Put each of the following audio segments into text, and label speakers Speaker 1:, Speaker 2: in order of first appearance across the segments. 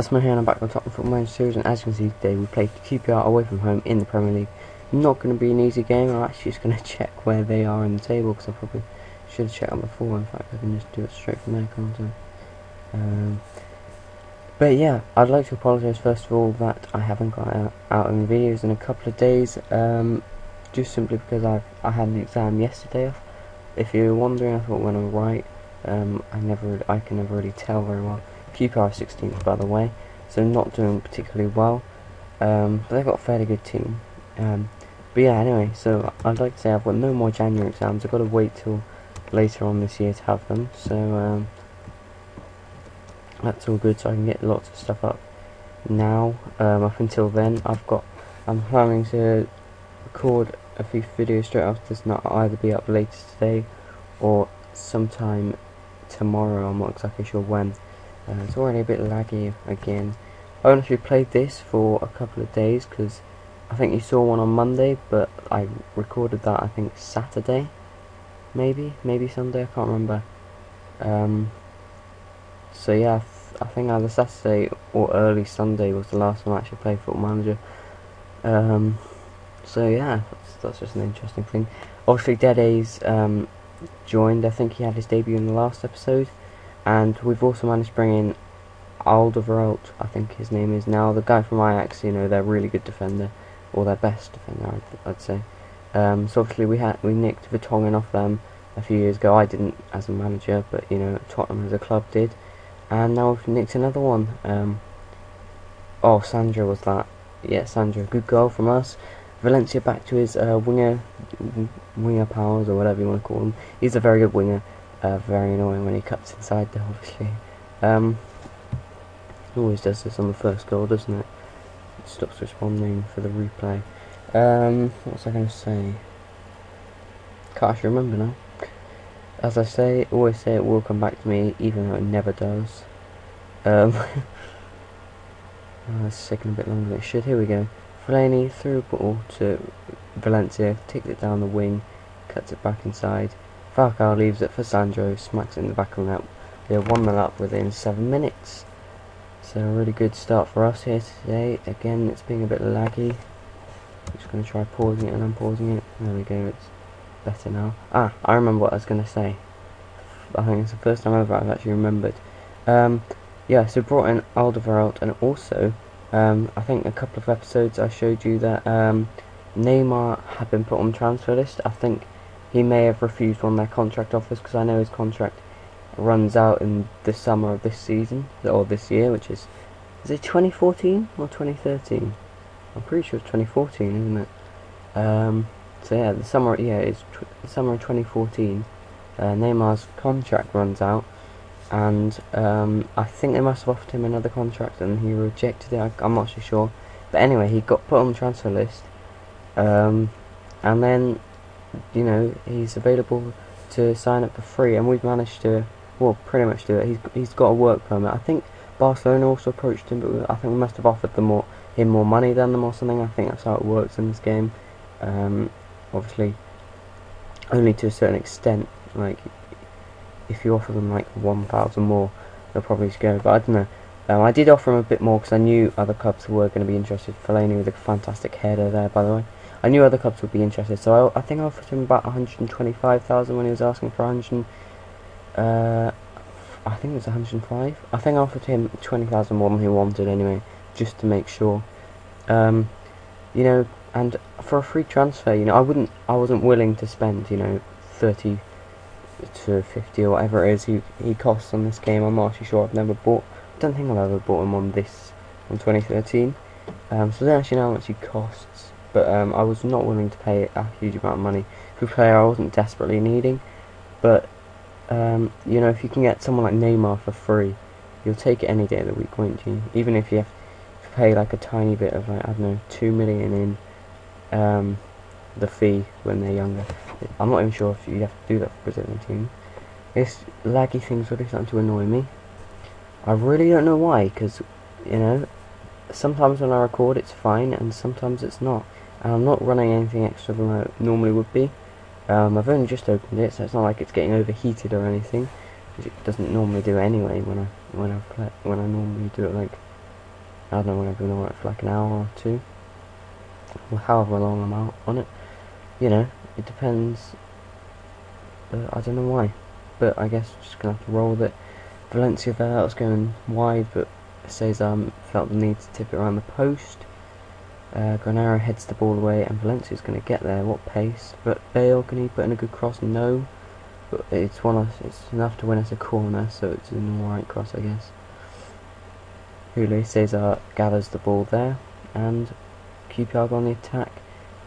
Speaker 1: That's my hand. I'm back on top of my series, and as you can see today, we played QPR away from home in the Premier League. Not going to be an easy game. I'm actually just going to check where they are in the table because I probably should have checked that before. In fact, I can just do it straight from there, can't I? But yeah, I'd like to apologise first of all that I haven't got out in videos in a couple of days. Just simply because I had an exam yesterday. If you're wondering, I thought it went alright. I can never really tell very well. QPR 16th, by the way, so not doing particularly well. But they've got a fairly good team. But yeah, anyway, so I'd like to say I've got no more January exams. I've got to wait till later on this year to have them. So that's all good. So I can get lots of stuff up now. Up until then, I'm planning to record a few videos straight after this. Not either be up later today or sometime tomorrow. I'm not exactly sure when. It's already a bit laggy again. I honestly played this for a couple of days because I think you saw one on Monday, but I recorded that I think Saturday, maybe Sunday, I can't remember. So yeah, I think either Saturday or early Sunday was the last time I actually played Football Manager. So yeah, that's just an interesting thing. Obviously Dede's joined. I think he had his debut in the last episode. And we've also managed to bring in Alderweireld, I think his name is now, the guy from Ajax. You know, their really good defender, or their best defender, I'd say. So obviously we nicked Vertonghen off them a few years ago. I didn't as a manager, but you know, Tottenham as a club did. And now we've nicked another one. Oh, Sandro was that. Yeah, Sandro, good goal from us. Valencia back to his winger powers, or whatever you want to call him. He's a very good winger. Very annoying when he cuts inside there, obviously. Always does this on the first goal, doesn't it? It stops responding for the replay. What was I going to say? Can't actually remember now. As I always say it will come back to me, even though it never does. It's taking a bit longer than it should. Here we go. Fellaini threw a ball to Valencia, ticked it down the wing, cuts it back inside. Falcao leaves it for Sandro, smacks it in the back of the net. They're 1-0 up within 7 minutes. So a really good start for us here today. Again, it's being a bit laggy. I'm just going to try pausing it and unpausing it. There we go, it's better now. I remember what I was going to say. I think it's the first time ever I've actually remembered. Yeah, so brought in Alderweireld, and also, I think a couple of episodes I showed you that Neymar had been put on the transfer list. I think he may have refused one of their contract offers because I know his contract runs out in the summer of this season, or this year, which is it 2014 or 2013? I'm pretty sure it's 2014, isn't it? So yeah, the summer of 2014. Neymar's contract runs out, and I think they must have offered him another contract and he rejected it. I'm not too sure, but anyway, he got put on the transfer list, and then, you know, he's available to sign up for free, and we've managed to, well, pretty much do it. He's got a work permit. I think Barcelona also approached him, but I think we must have offered him more money than them or something. I think that's how it works in this game. Obviously, only to a certain extent. Like, if you offer them like 1,000 more, they'll probably just go. But I don't know. I did offer him a bit more because I knew other clubs were going to be interested. Fellaini with a fantastic header there, by the way. I knew other clubs would be interested, so I think I offered him about 125,000 when he was asking for 100. I think it was 105. I think I offered him 20,000 more than he wanted anyway, just to make sure. You know, and for a free transfer, you know, I wasn't willing to spend, you know, 30 to 50 or whatever it is he costs on this game. I'm not actually sure. I don't think I've ever bought him on 2013. So I don't actually know how much he costs. But I was not willing to pay a huge amount of money for a player I wasn't desperately needing. But you know, if you can get someone like Neymar for free, you'll take it any day of the week, won't you? Even if you have to pay like a tiny bit of, like, I don't know, 2 million in the fee when they're younger. I'm not even sure if you have to do that for Brazilian team. This laggy thing's really starting to annoy me. I really don't know why, because, you know, sometimes when I record it's fine and sometimes it's not. And I'm not running anything extra than I normally would be. I've only just opened it, so it's not like it's getting overheated or anything, which it doesn't normally do anyway when I normally do it like I don't know when I've been on it for like an hour or two, or however long I'm out on it. You know, it depends. I don't know why, but I guess just gonna have to roll with it. Valencia there, I was going wide, but Cesar felt the need to tip it around the post. Granero heads the ball away, and Valencia's going to get there. What pace? But Bale, can he put in a good cross? No. But it's enough to win us a corner, so it's an alright cross, I guess. Julio Cesar gathers the ball there, and QPR on the attack.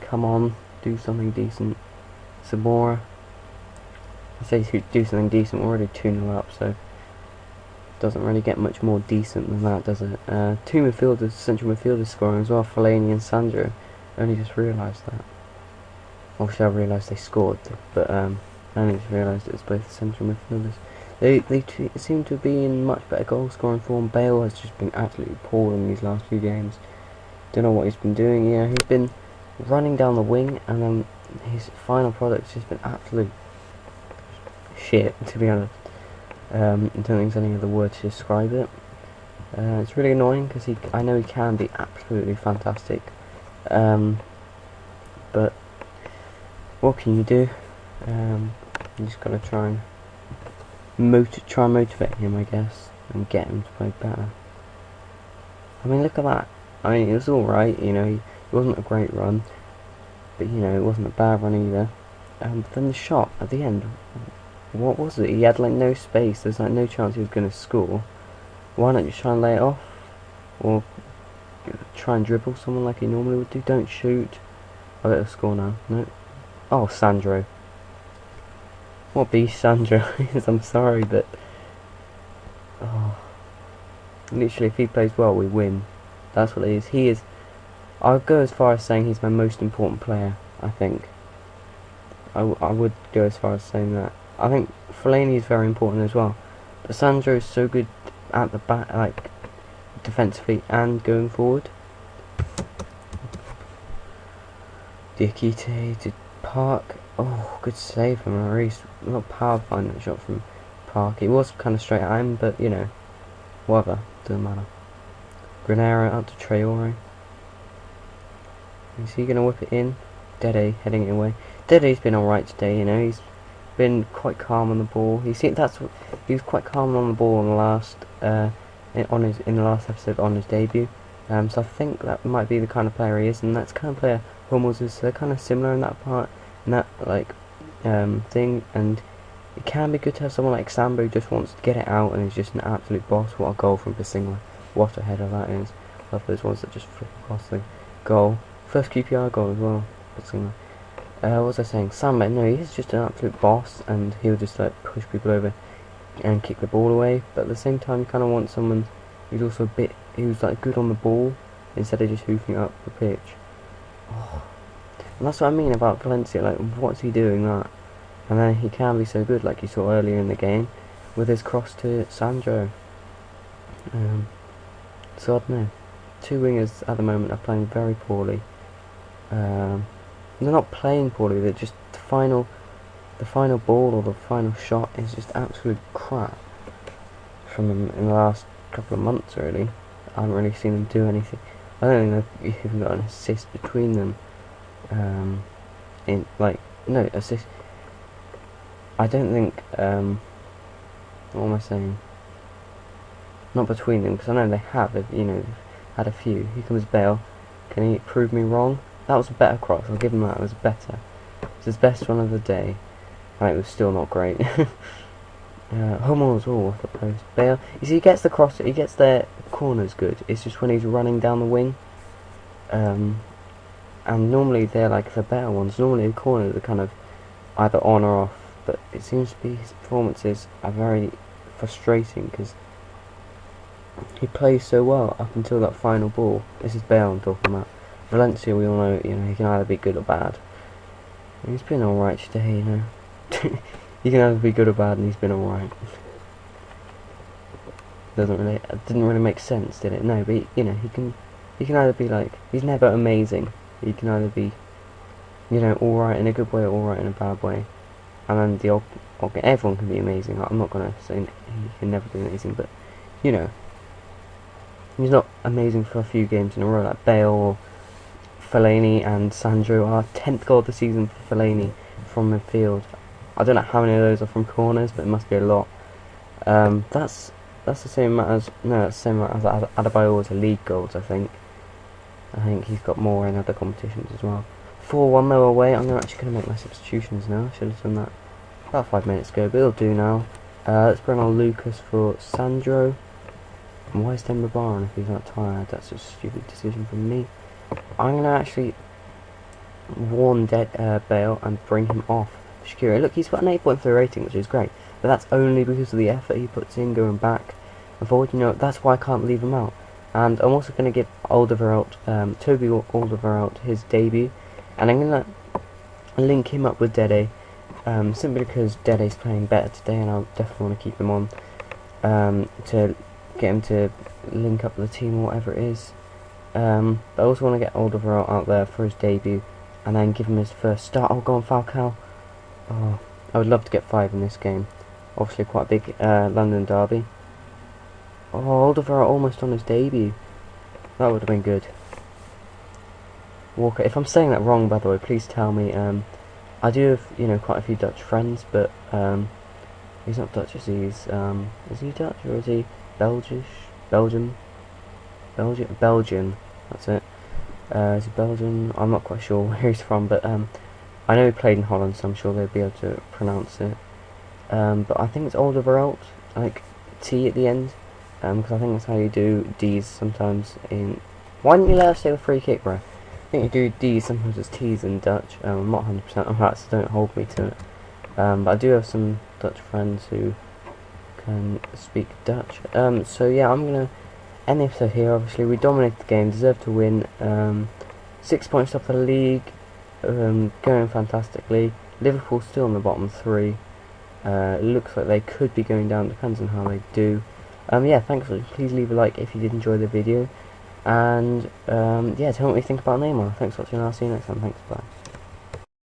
Speaker 1: Come on, do something decent. Zamora. I say do something decent, we're already 2-0 up, so doesn't really get much more decent than that, does it? Two midfielders, central midfielders scoring as well, Fellaini and Sandro. Only just realised that. Obviously I realised they scored, but I only just realised it was both central midfielders. They seem to be in much better goal scoring form. Bale has just been absolutely poor in these last few games. Don't know what he's been doing. You know, he's been running down the wing, and then his final product's just been absolute shit, to be honest. I don't think there's any other word to describe it. It's really annoying because I know he can be absolutely fantastic, but what can you do? You just gotta try and motivate him, I guess, and get him to play better. I mean, look at that. I mean, it was all right. You know, it wasn't a great run, but you know, it wasn't a bad run either. But then the shot at the end. What was it? He had like no space. There's like no chance he was going to score. Why not just try and lay it off, or try and dribble someone like he normally would do? Don't shoot. I bet he'll score now. No. Oh, Sandro. What beast Sandro is? I'm sorry, but literally, if he plays well, we win. That's what it is. He is. I'll go as far as saying he's my most important player. I think. I would go as far as saying that. I think Fellaini is very important as well, but Sandro is so good at the back, like defensively and going forward. Diakite to Park. Oh, good save from Maurice. Not power behind that shot from Park. It was kind of straight at him, but you know, whatever, doesn't matter. Granero out to Traore. Is he gonna whip it in? Dede heading it away. Dede's been alright today. You know, he's been quite calm on the ball. He was quite calm on the ball in the last in the last episode on his debut. So I think that might be the kind of player he is, and that's the kind of player Hummels is. So they're kind of similar in that part, in that like thing. And it can be good to have someone like Sambo who just wants to get it out and is just an absolute boss. What a goal from Basingla! What a header that is! Love those ones that just flip across the goal. First QPR goal as well. Basingla. What was I saying? Sandman, no, he's just an absolute boss, and he'll just like push people over and kick the ball away. But at the same time, you kind of want someone who's also who's like good on the ball instead of just hoofing up the pitch. And that's what I mean about Valencia. Like, what's he doing that? And then he can be so good, like you saw earlier in the game with his cross to Sandro. So I don't know. Two wingers at the moment are playing very poorly. They're not playing poorly, they're just the final ball or the final shot is just absolute crap from them in the last couple of months, really. I haven't really seen them do anything. I don't think they've even got an assist between them. Assist. I don't think, what am I saying? Not between them, because I know they have, they've had a few. Here comes Bale. Can he prove me wrong? That was a better cross, I'll give him that, it was better. It's his best one of the day, and it was still not great. Hummels, off the post. Bale, you see, he gets the cross, he gets their corners good, it's just when he's running down the wing. And normally they're like the better ones, normally the corners are kind of either on or off, but it seems to be his performances are very frustrating, because he plays so well up until that final ball. This is Bale I'm talking about. Valencia, we all know, he can either be good or bad. And he's been alright today, he can either be good or bad, and he's been alright. It didn't really make sense, did it? No, but he can either be like, he's never amazing. He can either be, alright in a good way or alright in a bad way. And then everyone can be amazing. I'm not gonna say he can never be amazing, but He's not amazing for a few games in a row, like Bale, Fellaini and Sandro. Our 10th goal of the season for Fellaini from midfield. I don't know how many of those are from corners, but it must be a lot. That's the same amount as that's the same amount as Adebayor's league goals. I think he's got more in other competitions as well. 4-1 though away. I'm actually going to make my substitutions now. I should have done that about 5 minutes ago, but it'll do now. Let's bring on Lucas for Sandro. And why is Demba Ba if he's not tired? That's a stupid decision from me. I'm going to actually warn Bale and bring him off Shaqiri. Look, he's got an 8.3 rating, which is great, but that's only because of the effort he puts in going back and forward. You know, that's why I can't leave him out. And I'm also going to give Toby Alderweireld his debut, and I'm going to link him up with Dede, simply because Dede's playing better today, and I definitely want to keep him on to get him to link up with the team or whatever it is. But I also want to get Alderweireld out there for his debut, and then give him his first start. Oh, go on, Falcao. Oh, I would love to get 5 in this game. Obviously quite a big London derby. Oh, Alderweireld almost on his debut. That would have been good. Walker, if I'm saying that wrong, by the way, please tell me. I do have, quite a few Dutch friends, but he's not Dutch, is he? Is he Dutch or is he Belgian? That's it. Is he Belgian? I'm not quite sure where he's from, but I know he played in Holland, so I'm sure they'll be able to pronounce it. But I think it's Alderweireld, like T at the end, because I think that's how you do D's sometimes in... Why didn't you let us take a free kick, bro? I think you do D's sometimes as T's in Dutch. I'm not 100% on that, so don't hold me to it. But I do have some Dutch friends who can speak Dutch. So yeah, I'm going to end the episode here. Obviously, we dominated the game, deserved to win. 6 points off the league, going fantastically. Liverpool still in the bottom 3. It looks like they could be going down, depends on how they do. Yeah, thanks. Please leave a like if you did enjoy the video, and yeah, tell me what you think about Neymar. Thanks for watching, and I'll see you next time. Thanks, bye.